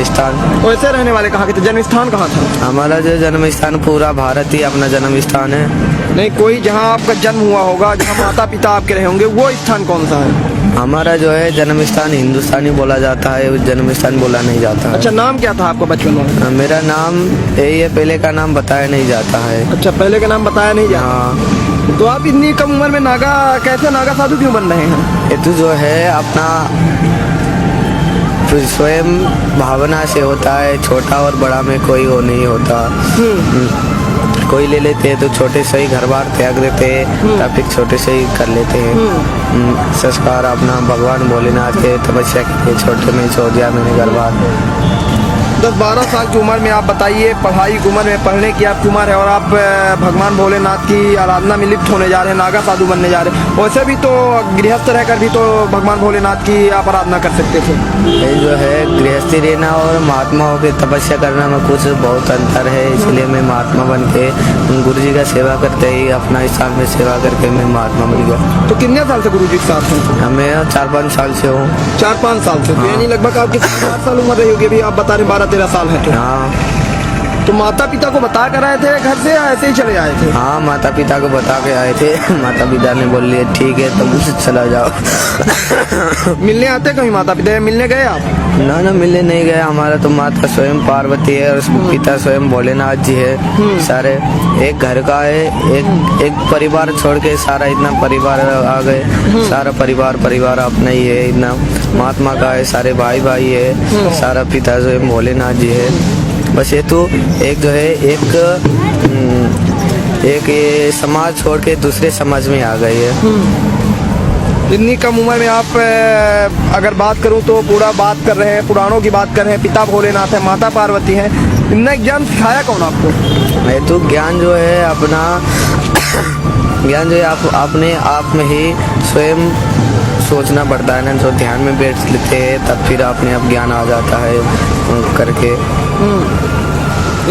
राजस्थान। वैसे रहने वाले कहाँ के थे? जन्म स्थान कहाँ था? हमारा जो जन्म स्थान पूरा भारत ही अपना जन्म स्थान है। नहीं, कोई जहाँ आपका जन्म हुआ होगा, जहाँ माता पिता आपके रहे होंगे, वो स्थान कौन सा है? हमारा जो है जन्म स्थान हिंदुस्तानी बोला जाता है, उस जन्म स्थान बोला नहीं जाता है। अच्छा, नाम क्या था आपका बचपन में? मेरा नाम यही है, पहले का नाम बताया नहीं जाता है। अच्छा, पहले का नाम बताया नहीं जाता। हाँ। तो आप इतनी कम उम्र में कैसे नागा साधु क्यों बन रहे हैं? ये तो जो है अपना स्वयं भावना से होता है, छोटा और बड़ा में कोई वो नहीं होता। कोई ले लेते हैं तो छोटे से ही घर बार त्याग देते हैं, या फिर छोटे से ही कर लेते हैं। संस्कार अपना भगवान भोलेनाथ के तपस्या के छोटे में छोड़ दिया मैंने घर बार। 10-12 साल की उम्र में आप बताइए, पढ़ाई की उम्र में, पढ़ने की आपकी उम्र है, और आप भगवान भोलेनाथ की आराधना में लिप्त होने जा रहे हैं, नागा साधु बनने जा रहे हैं। वैसे भी तो गृहस्थ रहकर भी तो भगवान भोलेनाथ की आप आराधना कर सकते थे। ये जो है गृहस्थी रहना और महात्माओं की तपस्या करना में कुछ बहुत अंतर है, इसलिए मैं महात्मा बन के गुरु जी का सेवा करते ही अपना स्थान में सेवा करके मैं महात्मा बन गया। तो कितने साल से गुरु जी के साथ हैं? मैं 4-5 साल से हूँ। 4-5 साल से? हाँ। यानी लगभग आपकी 7 साल उम्र रही होगी अभी, आप बता रहे 12-13 साल है। हाँ। तो माता पिता को बता कर आए थे घर से, या ऐसे ही चले आए थे? हाँ, माता पिता को बता के आए थे। माता पिता ने बोल लिया ठीक है तुम मुझसे चला जाओ। मिलने आते कहीं माता पिता? मिलने गए आप? ना मिलने नहीं गए। हमारा तो माता स्वयं पार्वती है और पिता स्वयं भोलेनाथ जी है। सारे एक घर का है, एक परिवार छोड़ के सारा इतना परिवार आ गए। सारा परिवार अपना ही है, इतना महात्मा का है, सारे भाई है, सारा पिता स्वयं भोलेनाथ जी है। बस ये तो एक जो है एक ये समाज छोड़ के दूसरे समाज में आ गई है। इतनी कम उम्र में आप अगर बात करूं तो पूरा बात कर रहे हैं, पुराणों की बात कर रहे हैं, पिता भोलेनाथ है, माता पार्वती है। इतना ज्ञान सिखाया कौन आपको? मैं तो ज्ञान जो है अपना ज्ञान जो है आप अपने आप में ही स्वयं सोचना पड़ता है ना, जो ध्यान में बैठ लेते हैं तब फिर अपने आप ज्ञान आ जाता है करके।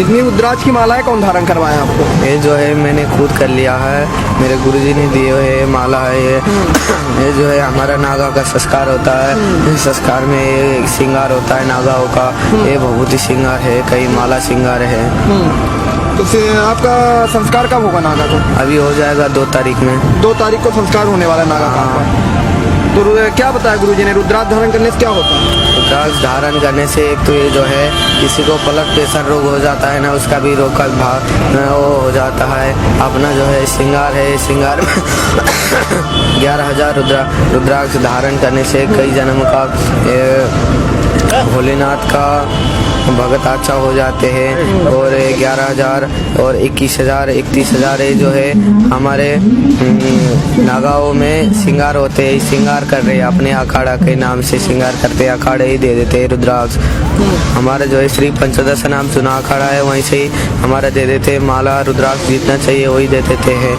इतनी रुद्राक्ष की मालाएं कौन धारण करवाया आपको? ये जो है मैंने खुद कर लिया है, मेरे गुरुजी ने दिए हुए माला है ये जो है हमारा नागा का संस्कार होता है। इस संस्कार में ये श्रृंगार होता है नागाओं का, ये भभूति श्रृंगार है, कई माला श्रृंगार है। तो फिर आपका संस्कार कब होगा नागा का? अभी हो जाएगा 2 तारीख में। 2 तारीख को संस्कार होने वाला नागा का। तो क्या बताया गुरुजी ने, रुद्राक्ष धारण करने से क्या होता है? रुद्राक्ष धारण करने से एक तो ये जो है किसी को ब्लड प्रेशर रोग हो जाता है ना, उसका भी रोग का भाग वो हो जाता है। अपना जो है श्रृंगार है, श्रृंगार 11,000 रुद्राक्ष धारण करने से कई जन्म का भोलेनाथ का भगत अच्छा हो जाते हैं। और 11,000 और 21,000 31,000 जो है हमारे नागाओं में श्रृंगार होते हैं, श्रृंगार कर रहे हैं अपने अखाड़ा के नाम से श्रृंगार करते हैं, अखाड़े ही दे देते हैं रुद्राक्ष। हमारा जो है श्री पंचदश नाम चुना अखाड़ा है, वहीं से ही हमारा दे देते हैं माला रुद्राक्ष, जितना चाहिए वही दे देते हैं।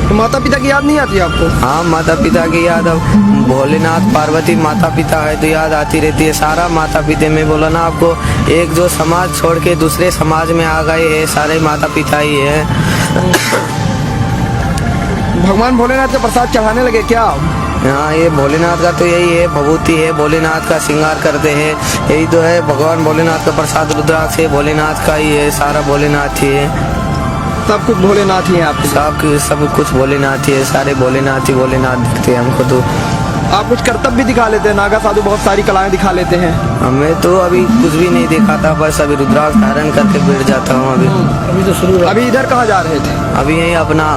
तो माता पिता की याद नहीं आती आपको? हाँ, माता पिता की याद, अब भोलेनाथ पार्वती माता पिता है तो याद आती रहती है। सारा माता पिता में बोला ना आपको, एक जो समाज छोड़ के दूसरे समाज में आ गए हैं, सारे माता पिता ही है। भगवान भोलेनाथ का प्रसाद चढ़ाने लगे क्या? हाँ, ये भोलेनाथ का तो यही है, भभूति है, भोलेनाथ का श्रृंगार करते हैं, यही तो है भगवान भोलेनाथ का प्रसाद। रुद्राक्ष है भोलेनाथ का ही है, सारा भोलेनाथ ही है, सब कुछ भोलेनाथ ही है आपके? सब कुछ भोलेनाथ ही है, सारे भोलेनाथ ही भोलेनाथ दिखते हैं हमको। तो आप कुछ करतब भी दिखा लेते हैं, नागा साधु बहुत सारी कलाएं दिखा लेते हैं। हमें तो अभी कुछ भी नहीं दिखाता, बस अभी रुद्राक्ष धारण करके बैठ जाता हूँ। अभी तो शुरू। अभी इधर कहाँ जा रहे थे? अभी यही अपना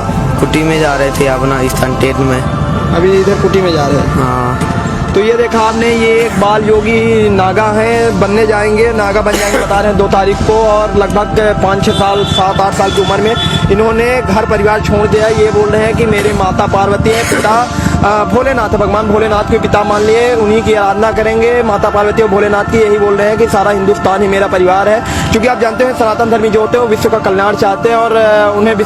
कुटी में जा रहे थे, अपना स्थान टेट में। अभी इधर कुटी में जा रहे हैं? हाँ। तो ये देखा आपने, ये एक बाल योगी नागा हैं, बनने जाएंगे, नागा बन जाएंगे बता रहे हैं 2 तारीख को। और लगभग 5-6 साल 7-8 साल की उम्र में इन्होंने घर परिवार छोड़ दिया। ये बोल रहे हैं कि मेरे माता पार्वती है, पिता भोलेनाथ है, भगवान भोलेनाथ के पिता मान लिए, उन्हीं की आराधना करेंगे, माता पार्वती और भोलेनाथ की। यही बोल रहे हैं कि सारा हिंदुस्तान ही मेरा परिवार है। क्योंकि आप जानते हैं सनातन धर्मी जो होते हैं वो विश्व का कल्याण चाहते हैं और उन्हें